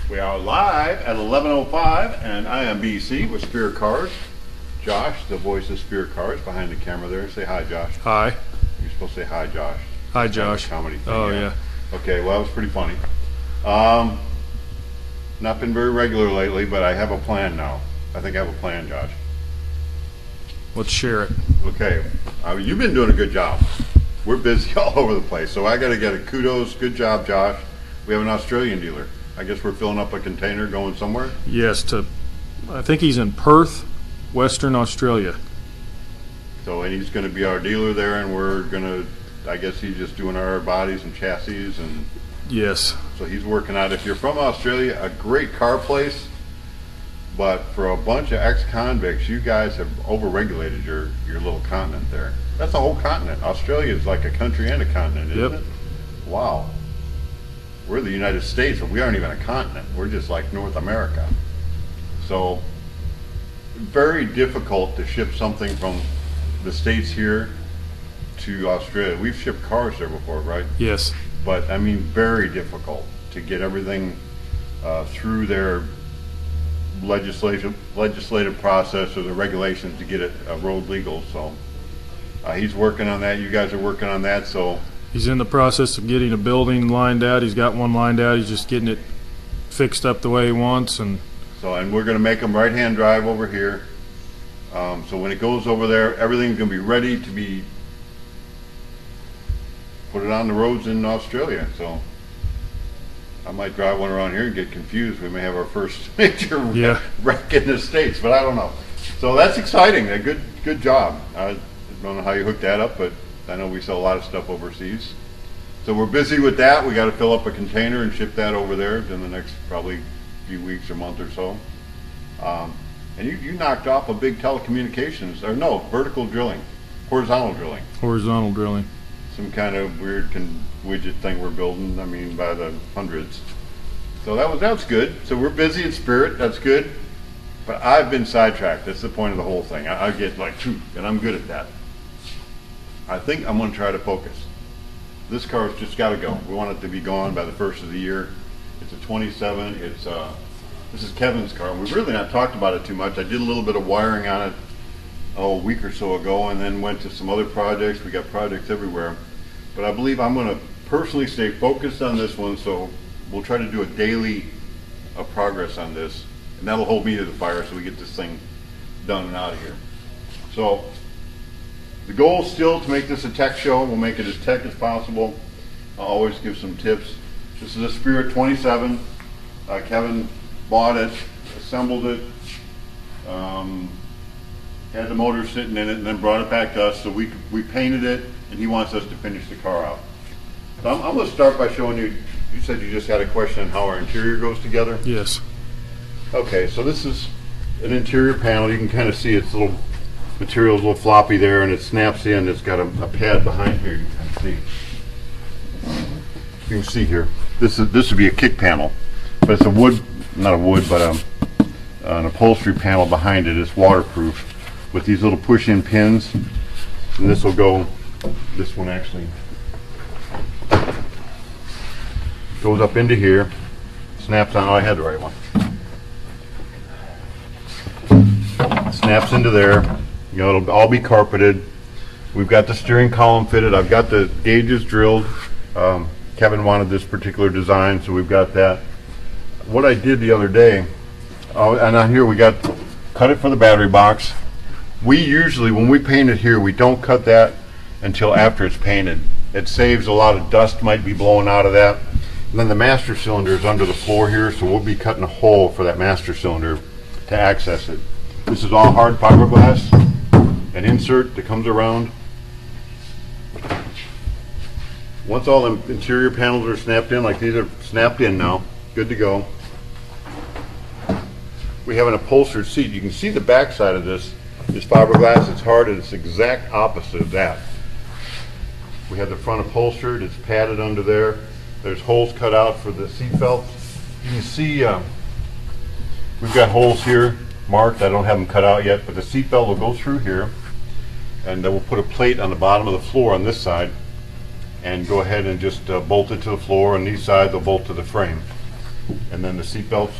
We are live at 11:05, and I am BC with Spear Cars. Josh, the voice of Spear Cars, behind the camera there. Say hi, Josh. Hi. You're supposed to say hi, Josh. Hi, Josh. Comedy thing, oh, yeah. Okay, well, that was pretty funny. Not been very regular lately, but I have a plan now. I think I have a plan, Josh. Let's share it. Okay, you've been doing a good job. We're busy all over the place, so I got to get a kudos. Good job, Josh. We have an Australian dealer. I guess we're filling up a container going somewhere? Yes, I think he's in Perth, Western Australia. So, and he's going to be our dealer there, and we're going to, I guess he's just doing our bodies and chassis, and yes. So he's working out. If you're from Australia, a great car place, but for a bunch of ex-convicts, you guys have overregulated your little continent there. That's a whole continent. Australia is like a country and a continent, isn't it? Wow. We're the United States, but we aren't even a continent. We're just like North America. So, very difficult to ship something from the States here to Australia. We've shipped cars there before, right? Yes. But, I mean, very difficult to get everything through their legislative process or the regulations to get it road legal. So, he's working on that. You guys are working on that, so. He's in the process of getting a building lined out. He's got one lined out. He's just getting it fixed up the way he wants. And we're going to make them right-hand drive over here. So when it goes over there, everything's going to be ready to be put it on the roads in Australia. So I might drive one around here and get confused. We may have our first major wreck in the States, but I don't know. So that's exciting. A good job. I don't know how you hooked that up, but I know we sell a lot of stuff overseas. So we're busy with that. We got to fill up a container and ship that over there in the next probably few weeks or month or so. And you knocked off a big telecommunications, or no, vertical drilling, horizontal drilling. Horizontal drilling. Some kind of weird widget thing we're building, I mean, by the hundreds. So that's good. So we're busy in spirit, that's good. But I've been sidetracked. That's the point of the whole thing. I get like, and I'm good at that. I think I'm going to try to focus. This car's just got to go. We want it to be gone by the first of the year. It's a 27. This is Kevin's car. We've really not talked about it too much. I did a little bit of wiring on it a week or so ago, and then went to some other projects. We got projects everywhere. But I believe I'm going to personally stay focused on this one, so we'll try to do a daily progress on this, and that'll hold me to the fire so we get this thing done and out of here. So the goal is still to make this a tech show. We'll make it as tech as possible. I'll always give some tips. This is a Spirit 27. Kevin bought it, assembled it, had the motor sitting in it, and then brought it back to us. So we painted it, and he wants us to finish the car out. So I'm going to start by showing you. You said you just had a question on how our interior goes together? Yes. Okay, so this is an interior panel. You can kind of see its little material's a little floppy there, and it snaps in. It's got a pad behind here. You can see. You can see here. This would be a kick panel, but it's a wood, not a wood, but an upholstery panel behind it. It's waterproof with these little push-in pins, and this will go. This one actually goes up into here. Snaps on. Oh, I had the right one. Snaps into there. You know, it'll all be carpeted. We've got the steering column fitted. I've got the gauges drilled. Kevin wanted this particular design, so we've got that. What I did the other day, and on here we cut it for the battery box. We usually, when we paint it here, we don't cut that until after it's painted. It saves a lot of dust might be blowing out of that. And then the master cylinder is under the floor here, so we'll be cutting a hole for that master cylinder to access it. This is all hard fiberglass. An insert that comes around. Once all the interior panels are snapped in, like these are snapped in now, good to go. We have an upholstered seat. You can see the back side of this is fiberglass. It's hard, and it's the exact opposite of that. We have the front upholstered. It's padded under there. There's holes cut out for the seat belts. You can see we've got holes here marked. I don't have them cut out yet, but the seat belt will go through here, and then we'll put a plate on the bottom of the floor on this side, and go ahead and just bolt it to the floor. On these sides, they'll bolt to the frame. And then the seat belts,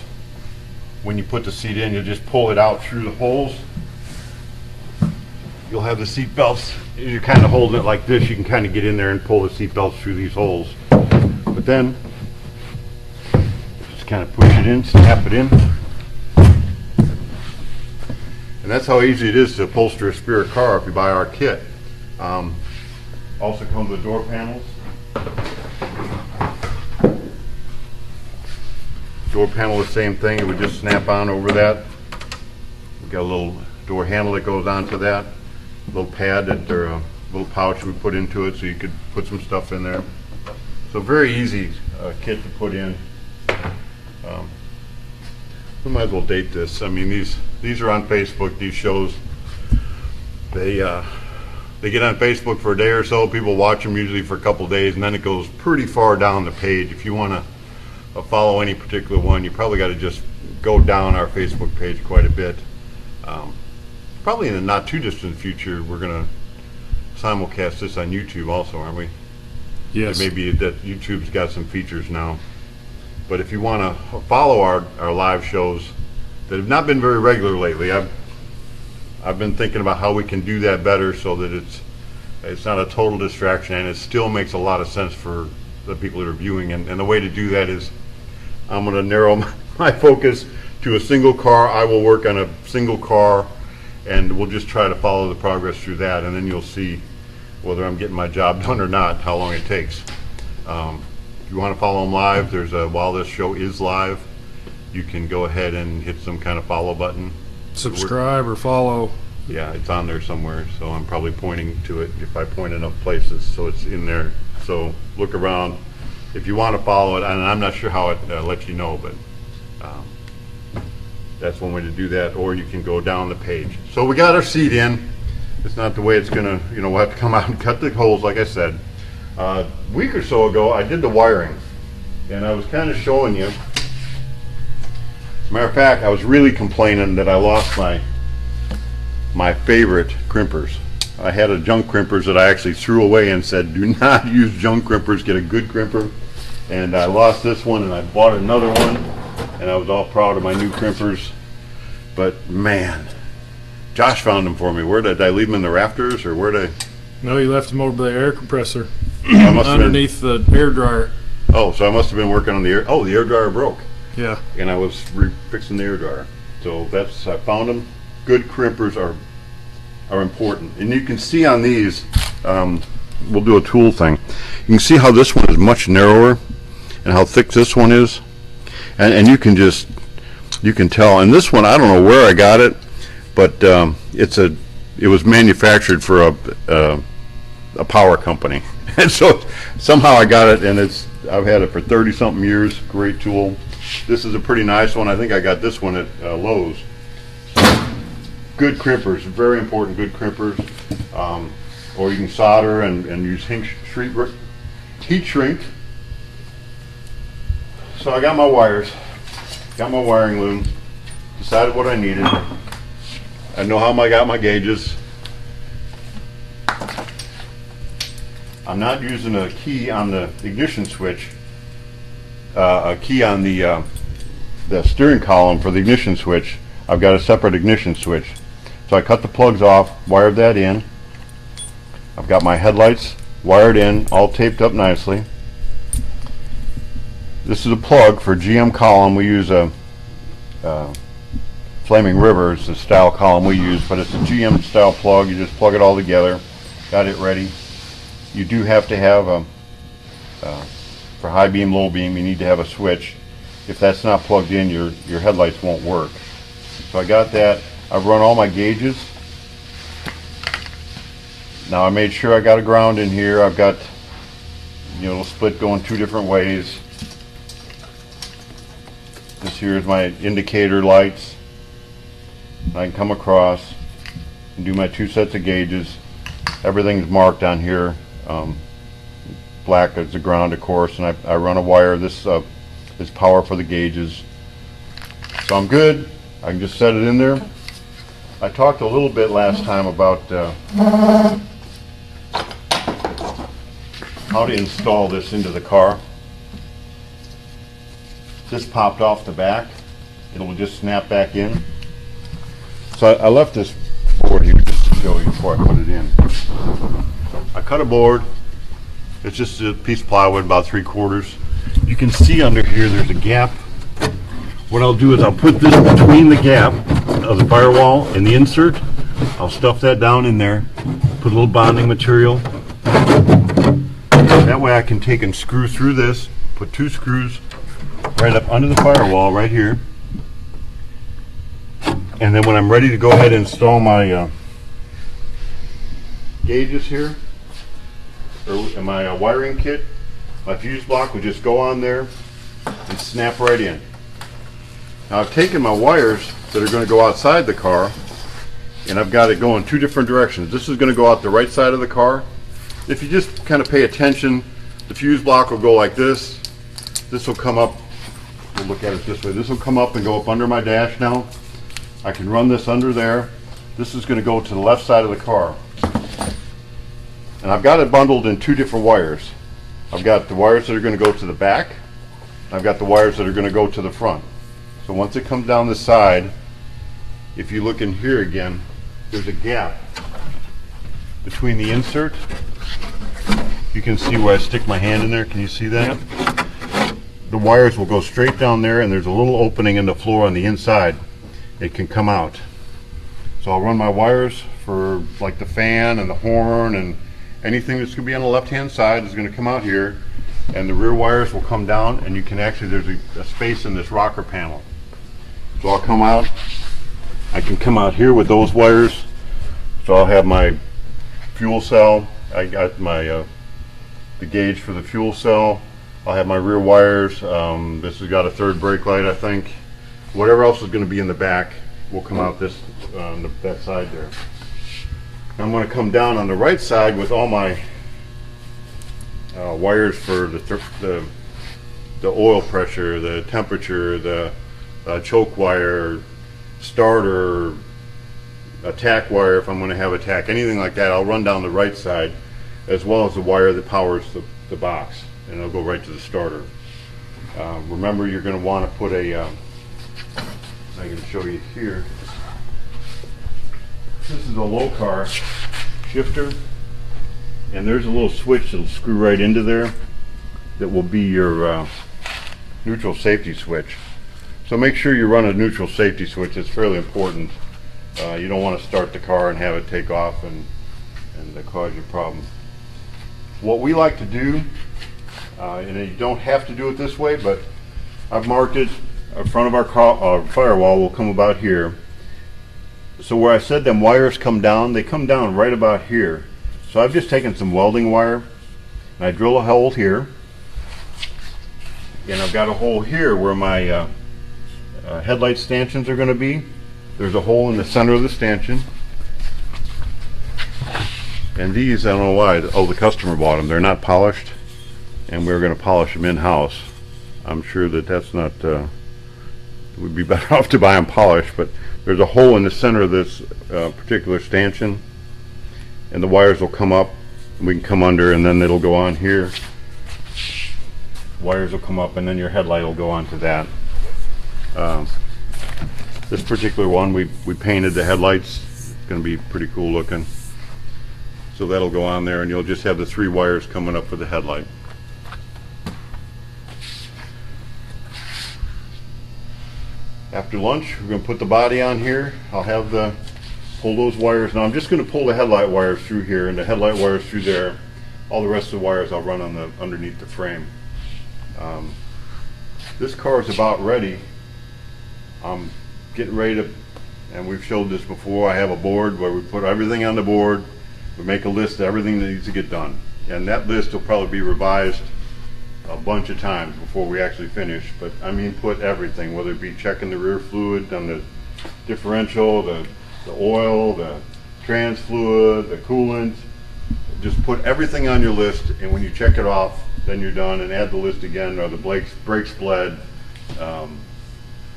when you put the seat in, you just pull it out through the holes. You'll have the seat belts. You're kind of holding it like this. You can kind of get in there and pull the seat belts through these holes. But then, just kind of push it in, snap it in. And that's how easy it is to upholster a Spirit car if you buy our kit. Also comes with door panels. Door panel, the same thing. It would just snap on over that. We've got a little door handle that goes onto that. A little pad that, or a little pouch we put into it so you could put some stuff in there. So very easy kit to put in. We might as well date this. I mean, these are on Facebook. These shows, they get on Facebook for a day or so. People watch them usually for a couple of days, and then it goes pretty far down the page. If you want to follow any particular one, you probably got to just go down our Facebook page quite a bit. Probably in the not too distant future, we're going to simulcast this on YouTube also, aren't we? Yes. Maybe that YouTube's got some features now. But if you want to follow our live shows that have not been very regular lately, I've been thinking about how we can do that better so that it's not a total distraction and it still makes a lot of sense for the people that are viewing. And the way to do that is I'm going to narrow my focus to a single car. I will work on a single car, and we'll just try to follow the progress through that, and then you'll see whether I'm getting my job done or not, how long it takes. If you want to follow them live, while this show is live, you can go ahead and hit some kind of follow button. Subscribe or follow. Yeah, it's on there somewhere, so I'm probably pointing to it if I point enough places, so it's in there. So look around. If you want to follow it, and I'm not sure how it lets you know, but that's one way to do that, or you can go down the page. So we got our seat in. It's not the way it's gonna, we'll have to come out and cut the holes, like I said. A week or so ago, I did the wiring, and I was kind of showing you. As a matter of fact, I was really complaining that I lost my favorite crimpers. I had a junk crimpers that I actually threw away and said, do not use junk crimpers, get a good crimper. And I lost this one, and I bought another one, and I was all proud of my new crimpers. But man, Josh found them for me. Where did I leave them, in the rafters, or where did I? No, you left them over by the air compressor I must have underneath the air dryer. Oh, so I must have been working on the air. Oh, the air dryer broke. Yeah. And I was fixing the air dryer. So I found them. Good crimpers are important. And you can see on these, we'll do a tool thing. You can see how this one is much narrower and how thick this one is. And you can tell. And this one, I don't know where I got it, but it was manufactured for a power company. And so somehow I got it, and I've had it for 30-something years. Great tool. This is a pretty nice one. I think I got this one at Lowe's. Good crimpers, very important, good crimpers. Or you can solder and use heat shrink. So I got my wires, got my wiring loom, decided what I needed. I know how I got my gauges. I'm not using a key on the ignition switch, a key on the steering column for the ignition switch. I've got a separate ignition switch. So I cut the plugs off, wired that in. I've got my headlights wired in, all taped up nicely. This is a plug for GM column. We use a Flaming River. It's the style column we use, but it's a GM style plug. You just plug it all together. Got it ready. You do have to have for high beam, low beam, you need to have a switch. If that's not plugged in, your headlights won't work. So I got that. I've run all my gauges. Now I made sure I got a ground in here. I've got, little split going two different ways. This here is my indicator lights. I can come across and do my two sets of gauges. Everything's marked on here. Black is the ground, of course, and I run a wire. This is power for the gauges. So I'm good. I can just set it in there. I talked a little bit last time about how to install this into the car. this popped off the back. It'll just snap back in. So I left this board here just to show you before I put it in. I cut a board. It's just a piece of plywood, about 3/4. You can see under here there's a gap. What I'll do is I'll put this between the gap of the firewall and the insert. I'll stuff that down in there, put a little bonding material. That way I can take and screw through this, put 2 screws right up under the firewall right here. And then when I'm ready to go ahead and install my gauges here, or my wiring kit, my fuse block will just go on there and snap right in. Now I've taken my wires that are going to go outside the car, and I've got it going 2 different directions. This is going to go out the right side of the car. If you just kind of pay attention, the fuse block will go like this. This will come up, we'll look at it this way. This will come up and go up under my dash now. I can run this under there. This is going to go to the left side of the car. And I've got it bundled in 2 different wires. I've got the wires that are going to go to the back. I've got the wires that are going to go to the front. So once it comes down the side, if you look in here again, there's a gap between the insert. You can see where I stick my hand in there. Can you see that? Yep. The wires will go straight down there, and there's a little opening in the floor on the inside. It can come out. So I'll run my wires for like the fan and the horn and anything that's going to be on the left hand side is going to come out here, and the rear wires will come down, and you can actually, there's a space in this rocker panel. So I'll come out, I can come out here with those wires. So I'll have my fuel cell, I got my the gauge for the fuel cell, I'll have my rear wires, this has got a 3rd brake light I think. Whatever else is going to be in the back will come out this that side there. I'm going to come down on the right side with all my wires for the oil pressure, the temperature, the choke wire, starter, attack wire if I'm going to have attack, anything like that. I'll run down the right side, as well as the wire that powers the box, and it'll go right to the starter. Remember, you're going to want to put a I can show you here. This is a low car shifter, and there's a little switch that'll screw right into there that will be your neutral safety switch. So make sure you run a neutral safety switch. It's fairly important. You don't want to start the car and have it take off and cause you a problem. What we like to do, and you don't have to do it this way, but I've marked it. In front of our firewall will come about here. So where I said them wires come down, they come down right about here. So I've just taken some welding wire and I drill a hole here, and I've got a hole here where my headlight stanchions are going to be. There's a hole in the center of the stanchion, and these, I don't know why, the customer bought them. They're not polished, and we're going to polish them in-house. I'm sure that's not would be better off to buy them polished, but there's a hole in the center of this particular stanchion, and the wires will come up, we can come under, and then it'll go on here. Wires will come up, and then your headlight will go onto that. This particular one, we painted the headlights. It's going to be pretty cool looking. So that'll go on there, and you'll just have the 3 wires coming up for the headlight. After lunch, we're going to put the body on here. I'll have pull those wires. Now I'm just going to pull the headlight wires through here and the headlight wires through there. All the rest of the wires I'll run on underneath the frame. This car is about ready. I'm getting ready to, and we've showed this before, I have a board where we put everything on the board. We make a list of everything that needs to get done. And that list will probably be revised a bunch of times before we actually finish, but I mean put everything, whether it be checking the rear fluid on the differential, the oil, the trans fluid, the coolant. Just put everything on your list, and when you check it off, then you're done, and add the list again, or the brakes bled.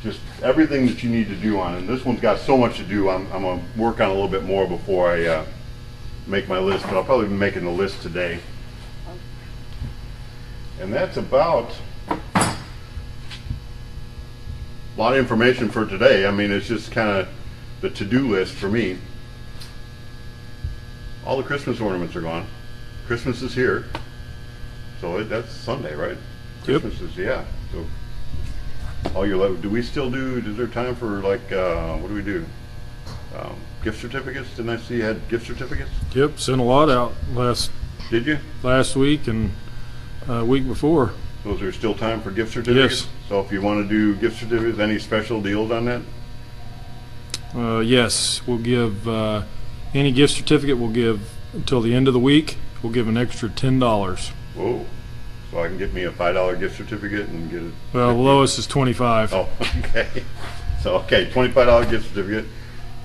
Just everything that you need to do on it. And this one's got so much to do, I'm going to work on a little bit more before I make my list, but I'll probably be making the list today. And that's about a lot of information for today. I mean, it's just kind of the to-do list for me. All the Christmas ornaments are gone. Christmas is here. So that's Sunday, right? Yep. Christmas is, yeah. So all your, do we still do, is there time for like, what do we do? Gift certificates? Didn't I see you had gift certificates? Yep, sent a lot out Did you? last week and week before. So is there still time for gift certificates? Yes. So if you want to do gift certificates, any special deals on that? Yes, we'll give any gift certificate we'll give until the end of the week. We'll give an extra $10. Whoa. So I can get me a $5 gift certificate and get it? Well, the lowest is 25. Oh, okay. So, okay, $25 gift certificate.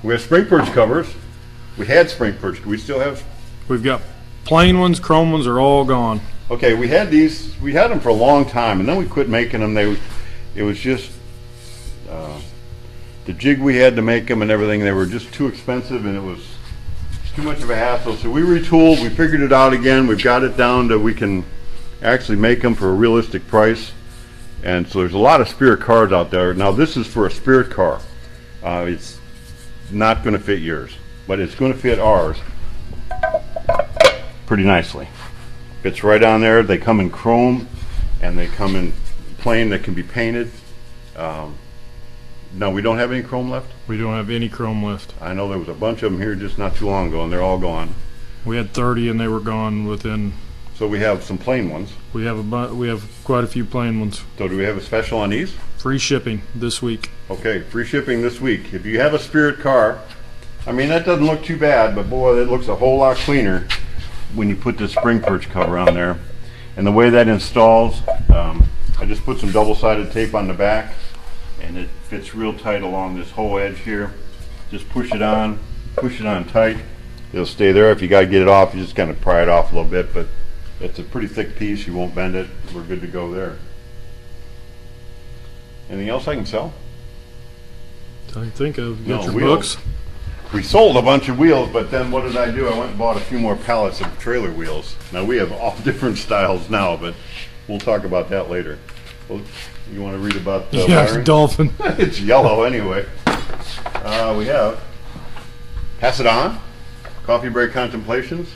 We have spring perch covers. We had spring perch. Do we still have? We've got plain ones, chrome ones are all gone. Okay, we had these. We had them for a long time, and then we quit making them. It was just the jig we had to make them and everything. They were just too expensive, and it was too much of a hassle. So we retooled. We figured it out again. We've got it down to we can actually make them for a realistic price. And so there's a lot of Spirit cars out there. Now this is for a Spirit car. It's not going to fit yours, but it's going to fit ours pretty nicely. Fits right on there. They come in chrome and they come in plain that can be painted. No, we don't have any chrome left. We don't have any chrome left. I know there was a bunch of them here just not too long ago, and they're all gone. We had 30 and they were gone within. So we have some plain ones. We have quite a few plain ones. So do we have a special on these? Free shipping this week. Okay, free shipping this week. If you have a Spirit car, I mean that doesn't look too bad, but boy, it looks a whole lot cleaner when you put the spring perch cover on there. And the way that installs, I just put some double-sided tape on the back, and it fits real tight along this whole edge here. Just push it on tight. It'll stay there. If you got to get it off, you just kind of pry it off a little bit, but it's a pretty thick piece. You won't bend it. We're good to go there. Anything else I can sell? I think of No, get your wheels. books. We sold a bunch of wheels, but then what did I do? I went and bought a few more pallets of trailer wheels. Now we have all different styles now, but we'll talk about that later. Well, you want to read about the Yes, wiring? dolphin. It's yellow anyway. We have Pass It On, Coffee Break Contemplations.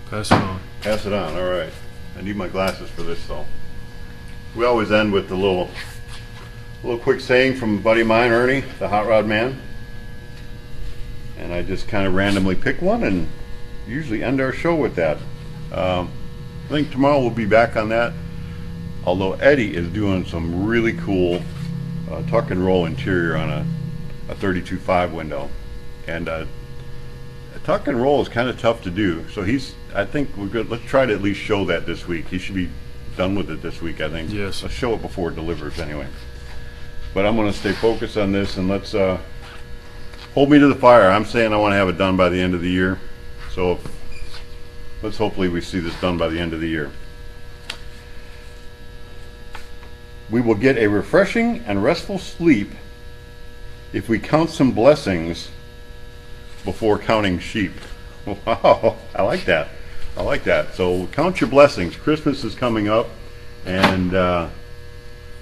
Pass it on. Pass it on, all right. I need my glasses for this though. We always end with the little quick saying from a buddy of mine, Ernie, the hot rod man. And I just kind of randomly pick one and usually end our show with that. I think tomorrow we'll be back on that. Although Eddie is doing some really cool tuck and roll interior on a 32.5 window. And a tuck and roll is kind of tough to do. So I think we're good. Let's try to at least show that this week. He should be done with it this week, I think. Yes. Let's show it before it delivers anyway. But I'm going to stay focused on this, and let's hold me to the fire. I'm saying I want to have it done by the end of the year. So let's hopefully we see this done by the end of the year. We will get a refreshing and restful sleep if we count some blessings before counting sheep. Wow, I like that. I like that. So count your blessings. Christmas is coming up, and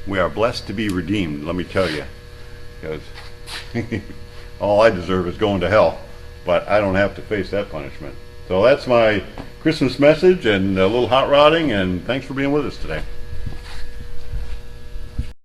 we are blessed to be redeemed, let me tell you. Because all I deserve is going to hell, but I don't have to face that punishment. So that's my Christmas message and a little hot rodding, and thanks for being with us today.